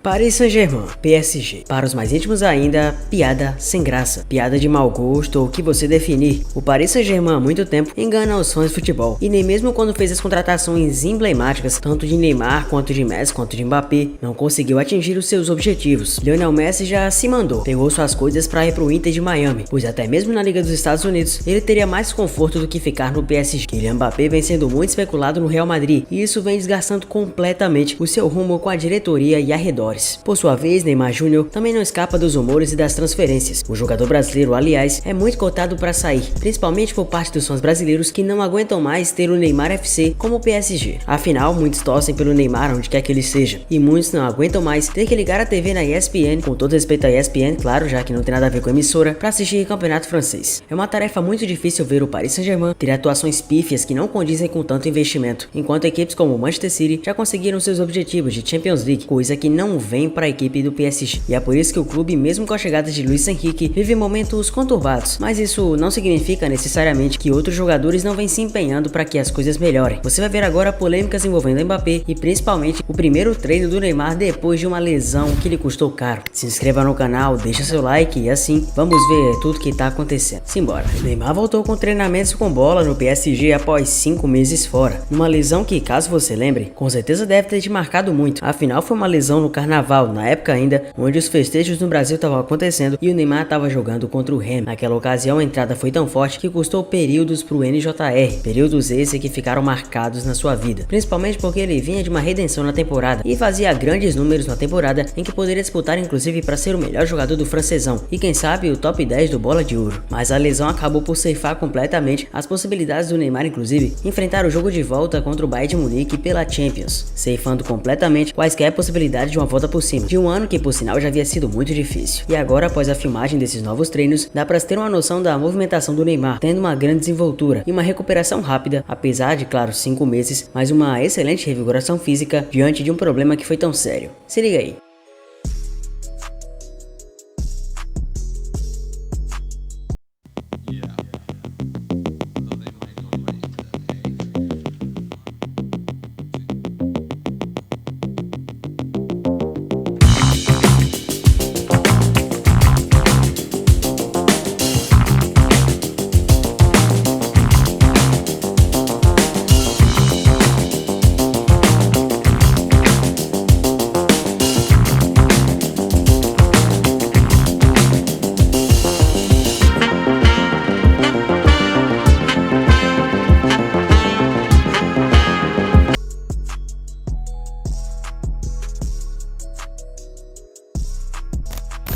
Paris Saint-Germain, PSG. Para os mais íntimos ainda, piada sem graça, piada de mau gosto ou o que você definir. O Paris Saint-Germain há muito tempo engana os fãs de futebol, e nem mesmo quando fez as contratações emblemáticas, tanto de Neymar, quanto de Messi, quanto de Mbappé, não conseguiu atingir os seus objetivos. Lionel Messi já se mandou, pegou suas coisas para ir pro Inter de Miami, pois até mesmo na Liga dos Estados Unidos, ele teria mais conforto do que ficar no PSG. Kylian Mbappé vem sendo muito especulado no Real Madrid, e isso vem desgastando completamente o seu rumo com a diretoria e arredores. Por sua vez, Neymar Júnior também não escapa dos rumores e das transferências. O jogador brasileiro, aliás, é muito cotado para sair, principalmente por parte dos fãs brasileiros que não aguentam mais ter o Neymar FC como o PSG. Afinal, muitos torcem pelo Neymar onde quer que ele seja, e muitos não aguentam mais ter que ligar a TV na ESPN, com todo respeito à ESPN, claro, já que não tem nada a ver com a emissora, para assistir o campeonato francês. É uma tarefa muito difícil ver o Paris Saint-Germain ter atuações pífias que não condizem com tanto investimento, enquanto equipes como o Manchester City já conseguiram seus objetivos de Champions League, coisa que não vem para a equipe do PSG. E é por isso que o clube, mesmo com a chegada de Luis Henrique, vive momentos conturbados, mas isso não significa necessariamente que outros jogadores não vêm se empenhando para que as coisas melhorem. Você vai ver agora polêmicas envolvendo Mbappé e principalmente o primeiro treino do Neymar depois de uma lesão que lhe custou caro. Se inscreva no canal, deixa seu like e assim vamos ver tudo que tá acontecendo. Simbora. Neymar voltou com treinamentos com bola no PSG após 5 meses fora, numa lesão que, caso você lembre, com certeza deve ter te marcado muito. Afinal, foi uma lesão no carnaval, na época ainda onde os festejos no Brasil estavam acontecendo e o Neymar estava jogando contra o Rennes. Naquela ocasião a entrada foi tão forte que custou períodos pro NJR, períodos esses que ficaram marcados na sua vida, principalmente porque ele vinha de uma redenção na temporada e fazia grandes números na temporada em que poderia disputar inclusive para ser o melhor jogador do francesão e quem sabe o top 10 do Bola de Ouro. Mas a lesão acabou por ceifar completamente as possibilidades do Neymar inclusive enfrentar o jogo de volta contra o Bayern de Munique pela Champions, ceifando completamente quaisquer possibilidades de uma volta por cima, de um ano que por sinal já havia sido muito difícil. E agora, após a filmagem desses novos treinos, dá pra ter uma noção da movimentação do Neymar, tendo uma grande desenvoltura e uma recuperação rápida, apesar de, claro, 5 meses, mas uma excelente revigoração física diante de um problema que foi tão sério. Se liga aí.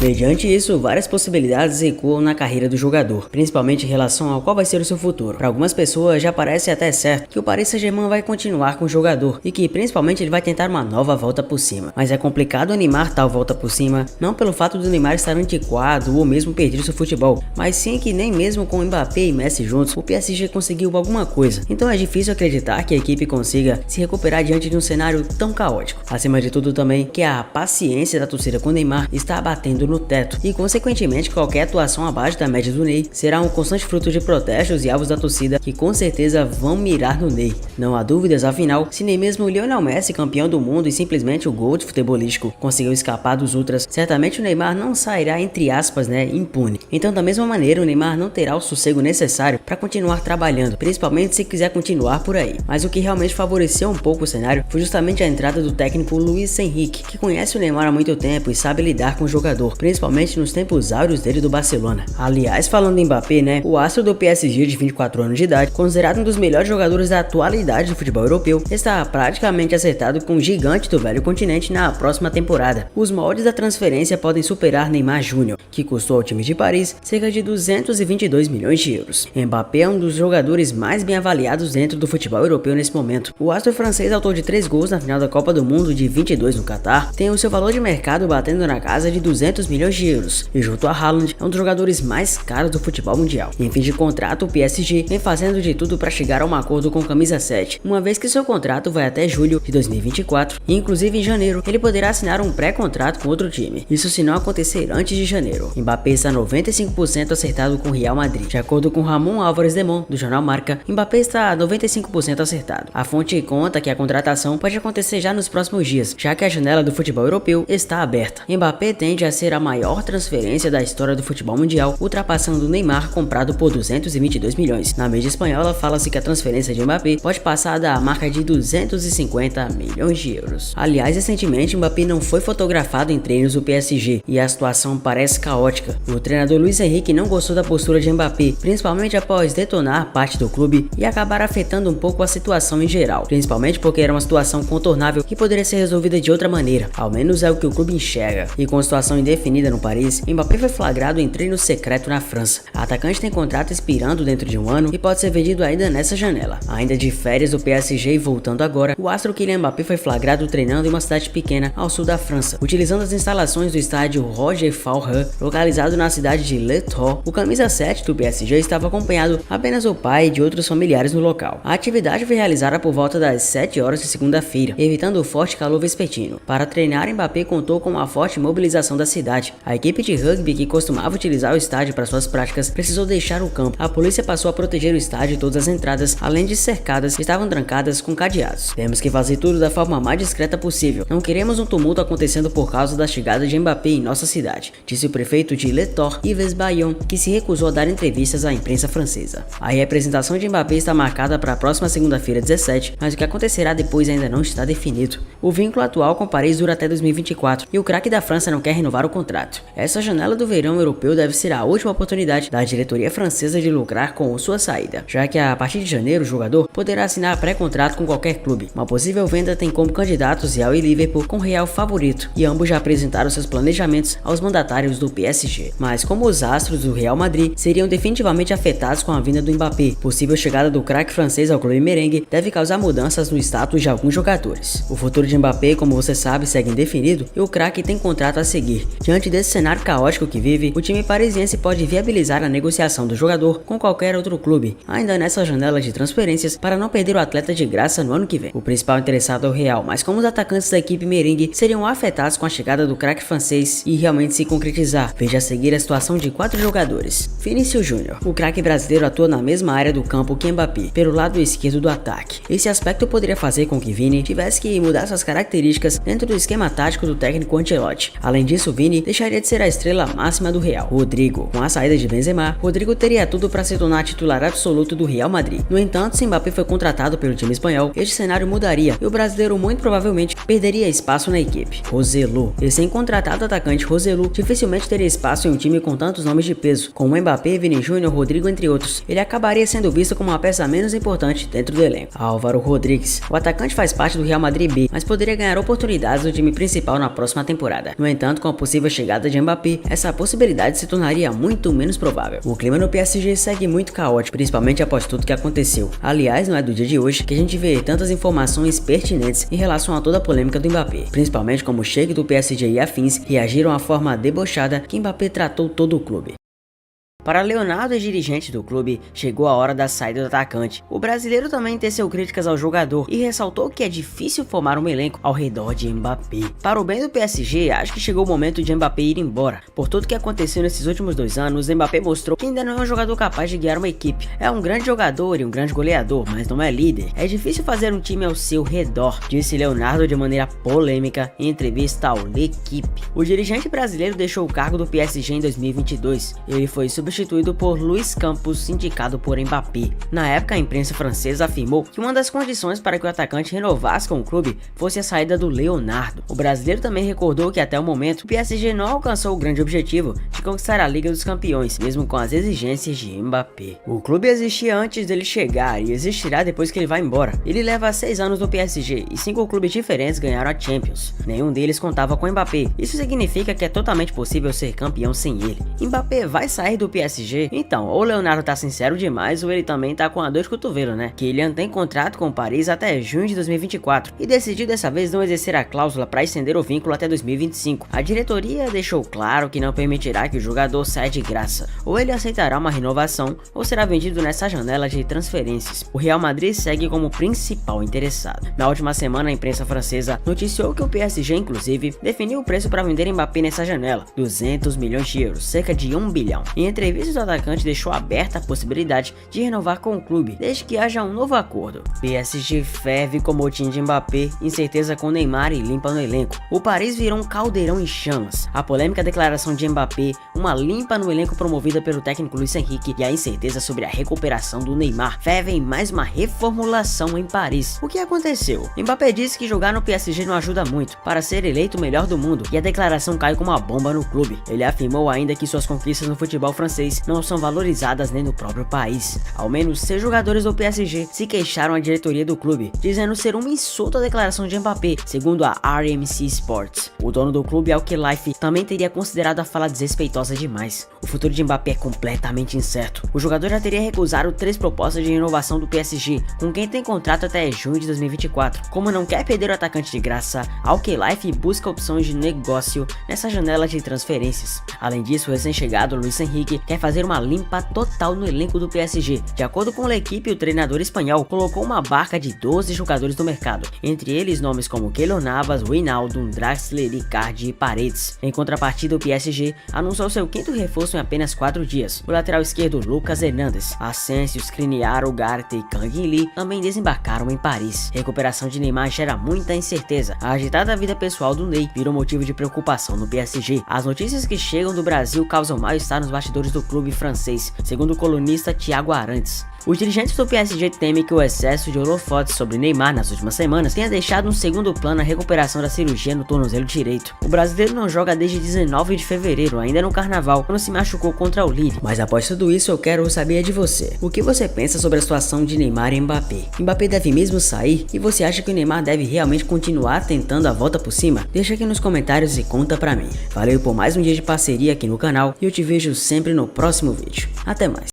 Mediante isso, várias possibilidades ecoam na carreira do jogador, principalmente em relação ao qual vai ser o seu futuro. Para algumas pessoas já parece até certo que o Paris Saint-Germain vai continuar com o jogador e que principalmente ele vai tentar uma nova volta por cima. Mas é complicado animar tal volta por cima, não pelo fato do Neymar estar antiquado ou mesmo perder seu futebol, mas sim que nem mesmo com Mbappé e Messi juntos, o PSG conseguiu alguma coisa. Então é difícil acreditar que a equipe consiga se recuperar diante de um cenário tão caótico. Acima de tudo também que a paciência da torcida com o Neymar está abatendo no teto e consequentemente qualquer atuação abaixo da média do Ney será um constante fruto de protestos e alvos da torcida que com certeza vão mirar no Ney. Não há dúvidas, afinal, se nem mesmo o Lionel Messi, campeão do mundo e simplesmente o GOAT futebolístico, conseguiu escapar dos ultras, certamente o Neymar não sairá entre aspas, impune. Então da mesma maneira o Neymar não terá o sossego necessário para continuar trabalhando, principalmente se quiser continuar por aí. Mas o que realmente favoreceu um pouco o cenário foi justamente a entrada do técnico Luis Henrique, que conhece o Neymar há muito tempo e sabe lidar com o jogador, principalmente nos tempos áureos dele do Barcelona. Aliás, falando em Mbappé, o astro do PSG de 24 anos de idade, considerado um dos melhores jogadores da atualidade do futebol europeu, está praticamente acertado com o gigante do velho continente na próxima temporada. Os moldes da transferência podem superar Neymar Júnior, que custou ao time de Paris cerca de 222 milhões de euros. Mbappé é um dos jogadores mais bem avaliados dentro do futebol europeu nesse momento. O astro francês, autor de 3 gols na final da Copa do Mundo de 22 no Catar, tem o seu valor de mercado batendo na casa de 200 milhões de euros e junto a Haaland é um dos jogadores mais caros do futebol mundial. Em fim de contrato, o PSG vem fazendo de tudo para chegar a um acordo com o camisa 7, uma vez que seu contrato vai até julho de 2024 e inclusive em janeiro ele poderá assinar um pré-contrato com outro time. Isso se não acontecer antes de janeiro. Mbappé está 95% acertado com o Real Madrid. De acordo com Ramon Álvares Demon, do jornal Marca, Mbappé está 95% acertado. A fonte conta que a contratação pode acontecer já nos próximos dias, já que a janela do futebol europeu está aberta. Mbappé tende a ser a maior transferência da história do futebol mundial, ultrapassando o Neymar, comprado por 222 milhões. Na mídia espanhola, fala-se que a transferência de Mbappé pode passar da marca de 250 milhões de euros. Aliás, recentemente Mbappé não foi fotografado em treinos do PSG e a situação parece caótica. O treinador Luis Henrique não gostou da postura de Mbappé, principalmente após detonar parte do clube e acabar afetando um pouco a situação em geral, principalmente porque era uma situação contornável que poderia ser resolvida de outra maneira, ao menos é o que o clube enxerga. E com a situação indefinida no Paris, Mbappé foi flagrado em treino secreto na França. A atacante tem contrato expirando dentro de um ano e pode ser vendido ainda nessa janela. Ainda de férias do PSG e voltando agora, o astro Kylian Mbappé foi flagrado treinando em uma cidade pequena ao sul da França, utilizando as instalações do estádio Roger Federer, localizado na cidade de Le Tour. O camisa 7 do PSG estava acompanhado apenas do pai e de outros familiares no local. A atividade foi realizada por volta das 7 horas de segunda-feira, evitando o forte calor vespertino. Para treinar, Mbappé contou com uma forte mobilização da cidade. A equipe de rugby que costumava utilizar o estádio para suas práticas precisou deixar o campo. A polícia passou a proteger o estádio e todas as entradas, além de cercadas, estavam trancadas com cadeados. Temos que fazer tudo da forma mais discreta possível. Não queremos um tumulto acontecendo por causa da chegada de Mbappé em nossa cidade, disse o prefeito de Le Tour, Yves Bayon, que se recusou a dar entrevistas à imprensa francesa. A representação de Mbappé está marcada para a próxima segunda-feira 17, mas o que acontecerá depois ainda não está definido. O vínculo atual com Paris dura até 2024 e o craque da França não quer renovar o contrato. Essa janela do verão europeu deve ser a última oportunidade da diretoria francesa de lucrar com sua saída, já que a partir de janeiro o jogador poderá assinar pré-contrato com qualquer clube. Uma possível venda tem como candidatos Real e Liverpool com Real favorito, e ambos já apresentaram seus planejamentos aos mandatários do PSG. Mas como os astros do Real Madrid seriam definitivamente afetados com a vinda do Mbappé, possível chegada do craque francês ao clube merengue deve causar mudanças no status de alguns jogadores. O futuro de Mbappé, como você sabe, segue indefinido e o craque tem contrato a seguir. Diante desse cenário caótico que vive, o time parisiense pode viabilizar a negociação do jogador com qualquer outro clube, ainda nessa janela de transferências, para não perder o atleta de graça no ano que vem. O principal interessado é o Real, mas como os atacantes da equipe merengue seriam afetados com a chegada do craque francês e realmente se concretizar, veja a seguir a situação de 4 jogadores. Vinícius Júnior. O craque brasileiro atua na mesma área do campo que Mbappé, pelo lado esquerdo do ataque. Esse aspecto poderia fazer com que Vini tivesse que mudar suas características dentro do esquema tático do técnico Ancelotti. Além disso, Vini deixaria de ser a estrela máxima do Real. Rodrigo. Com a saída de Benzema, Rodrigo teria tudo para se tornar titular absoluto do Real Madrid. No entanto, se Mbappé foi contratado pelo time espanhol, este cenário mudaria e o brasileiro muito provavelmente perderia espaço na equipe. Roselu. Recém-contratado atacante Roselu dificilmente teria espaço em um time com tantos nomes de peso, como Mbappé, Vini Júnior, Rodrigo, entre outros. Ele acabaria sendo visto como uma peça menos importante dentro do elenco. Álvaro Rodrigues. O atacante faz parte do Real Madrid B, mas poderia ganhar oportunidades no time principal na próxima temporada. No entanto, com a possível chegada de Mbappé, essa possibilidade se tornaria muito menos provável. O clima no PSG segue muito caótico, principalmente após tudo que aconteceu. Aliás, não é do dia de hoje que a gente vê tantas informações pertinentes em relação a toda a polêmica do Mbappé, principalmente como o Sheik do PSG e afins reagiram à forma debochada que Mbappé tratou todo o clube. Para Leonardo e dirigente do clube, chegou a hora da saída do atacante. O brasileiro também teceu críticas ao jogador e ressaltou que é difícil formar um elenco ao redor de Mbappé. Para o bem do PSG, acho que chegou o momento de Mbappé ir embora. Por tudo que aconteceu nesses últimos 2 anos, Mbappé mostrou que ainda não é um jogador capaz de guiar uma equipe. É um grande jogador e um grande goleador, mas não é líder. É difícil fazer um time ao seu redor, disse Leonardo de maneira polêmica em entrevista ao L'Equipe. O dirigente brasileiro deixou o cargo do PSG em 2022. Ele foi substituído por Luis Campos, indicado por Mbappé. Na época, a imprensa francesa afirmou que uma das condições para que o atacante renovasse com o clube fosse a saída do Leonardo. O brasileiro também recordou que até o momento o PSG não alcançou o grande objetivo de conquistar a Liga dos Campeões, mesmo com as exigências de Mbappé. O clube existia antes dele chegar e existirá depois que ele vai embora. Ele leva 6 anos no PSG e 5 clubes diferentes ganharam a Champions. Nenhum deles contava com Mbappé. Isso significa que é totalmente possível ser campeão sem ele. Mbappé vai sair do PSG PSG? Então, ou o Leonardo tá sincero demais ou ele também tá com a dor de cotovelo, né? Kylian tem contrato com o Paris até junho de 2024 e decidiu dessa vez não exercer a cláusula para estender o vínculo até 2025. A diretoria deixou claro que não permitirá que o jogador saia de graça. Ou ele aceitará uma renovação ou será vendido nessa janela de transferências. O Real Madrid segue como principal interessado. Na última semana, a imprensa francesa noticiou que o PSG, inclusive, definiu o preço para vender Mbappé nessa janela, 200 milhões de euros, cerca de 1 bilhão. Em entrevistas, o atacante deixou aberta a possibilidade de renovar com o clube, desde que haja um novo acordo. PSG ferve com o motim de Mbappé, incerteza com Neymar e limpa no elenco. O Paris virou um caldeirão em chamas. A polêmica declaração de Mbappé, uma limpa no elenco promovida pelo técnico Luis Enrique e a incerteza sobre a recuperação do Neymar fervem mais uma reformulação em Paris. O que aconteceu? Mbappé disse que jogar no PSG não ajuda muito para ser eleito o melhor do mundo e a declaração cai como uma bomba no clube. Ele afirmou ainda que suas conquistas no futebol francês não são valorizadas nem no próprio país. Ao menos 6 jogadores do PSG se queixaram à diretoria do clube, dizendo ser um insulto à declaração de Mbappé, segundo a RMC Sports. O dono do clube, Al Khelaifi, também teria considerado a fala desrespeitosa demais. O futuro de Mbappé é completamente incerto. O jogador já teria recusado 3 propostas de renovação do PSG, com quem tem contrato até junho de 2024. Como não quer perder o atacante de graça, Al Khelaifi busca opções de negócio nessa janela de transferências. Além disso, o recém-chegado Luis Enrique quer fazer uma limpa total no elenco do PSG. De acordo com a equipe, o treinador espanhol colocou uma barca de 12 jogadores do mercado, entre eles nomes como Keylor Navas, Wijnaldum, Draxler, Icardi e Paredes. Em contrapartida, o PSG anunciou seu 5º reforço em apenas 4 dias. O lateral esquerdo Lucas Hernandes, Asensio, Skriniar, Ugarte e Kang In-lee também desembarcaram em Paris. Recuperação de Neymar gera muita incerteza. A agitada vida pessoal do Ney virou motivo de preocupação no PSG. As notícias que chegam do Brasil causam mal-estar nos bastidores do clube francês, segundo o colunista Thiago Arantes. Os dirigentes do PSG temem que o excesso de holofotes sobre Neymar nas últimas semanas tenha deixado no segundo plano a recuperação da cirurgia no tornozelo direito. O brasileiro não joga desde 19 de fevereiro, ainda no carnaval, quando se machucou contra o Lille. Mas após tudo isso, eu quero saber de você. O que você pensa sobre a situação de Neymar e Mbappé? Mbappé deve mesmo sair? E você acha que o Neymar deve realmente continuar tentando a volta por cima? Deixa aqui nos comentários e conta pra mim. Valeu por mais um dia de parceria aqui no canal e eu te vejo sempre no próximo vídeo. Até mais.